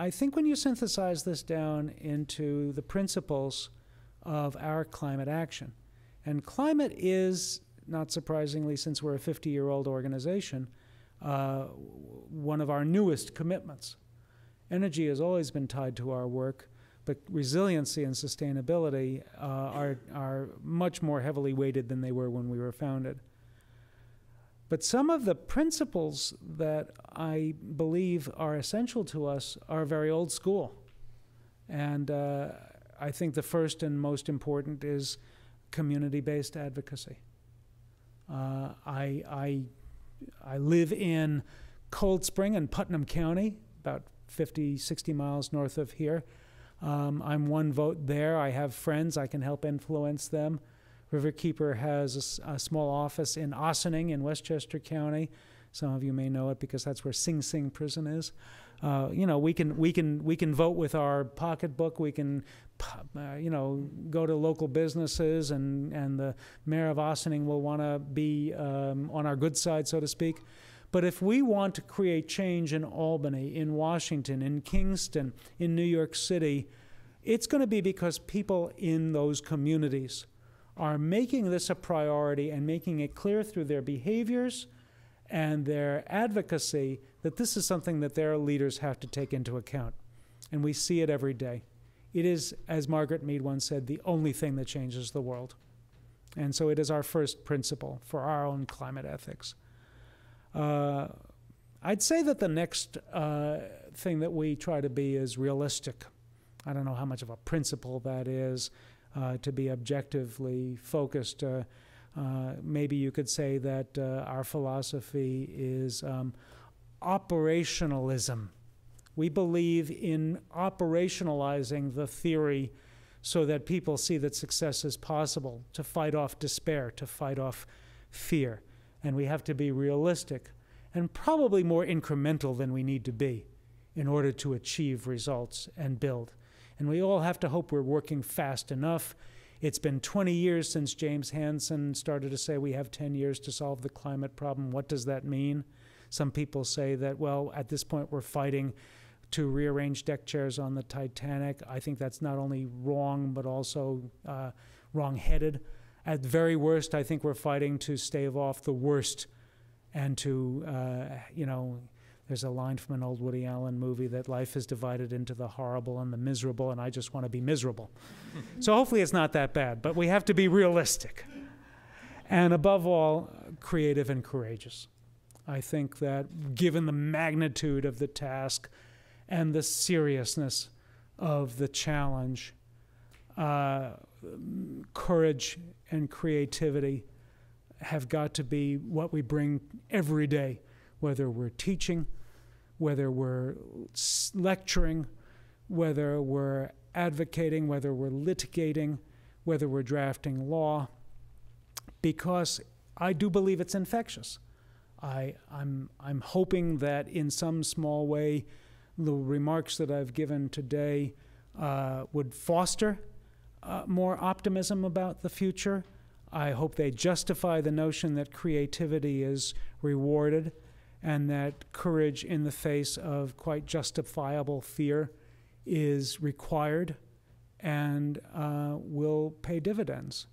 I think when you synthesize this down into the principles of our climate action, and climate is, not surprisingly, since we're a 50-year-old organization, one of our newest commitments. Energy has always been tied to our work, but resiliency and sustainability are much more heavily weighted than they were when we were founded. But some of the principles that I believe are essential to us are very old school. And I think the first and most important is community-based advocacy. I live in Cold Spring in Putnam County, about 50, 60 miles north of here. I'm one vote there. I have friends. I can help influence them. Riverkeeper has a small office in Ossining in Westchester County. Some of you may know it because that's where Sing Sing prison is. You know, we can vote with our pocketbook. We can, you know, go to local businesses, and the mayor of Ossining will want to be on our good side, so to speak. But if we want to create change in Albany, in Washington, in Kingston, in New York City, it's going to be because people in those communities are making this a priority and making it clear through their behaviors and their advocacy that this is something that their leaders have to take into account. And we see it every day. It is, as Margaret Mead once said, the only thing that changes the world. And so it is our first principle for our own climate ethics. I'd say that the next thing that we try to be is realistic. I don't know how much of a principle that is. To be objectively focused. Maybe you could say that our philosophy is operationalism. We believe in operationalizing the theory so that people see that success is possible, to fight off despair, to fight off fear. And we have to be realistic and probably more incremental than we need to be in order to achieve results and build. And we all have to hope we're working fast enough. It's been 20 years since James Hansen started to say we have 10 years to solve the climate problem. What does that mean? Some people say that, well, at this point we're fighting to rearrange deck chairs on the Titanic. I think that's not only wrong, but also wrong-headed. At the very worst, I think we're fighting to stave off the worst and to, you know, there's a line from an old Woody Allen movie that life is divided into the horrible and the miserable, and I just want to be miserable. So hopefully it's not that bad, but we have to be realistic. And above all, creative and courageous. I think that given the magnitude of the task and the seriousness of the challenge, courage and creativity have got to be what we bring every day, whether we're teaching, whether we're lecturing, whether we're advocating, whether we're litigating, whether we're drafting law, because I do believe it's infectious. I'm hoping that in some small way the remarks that I've given today would foster more optimism about the future. I hope they justify the notion that creativity is rewarded and that courage in the face of quite justifiable fear is required and will pay dividends.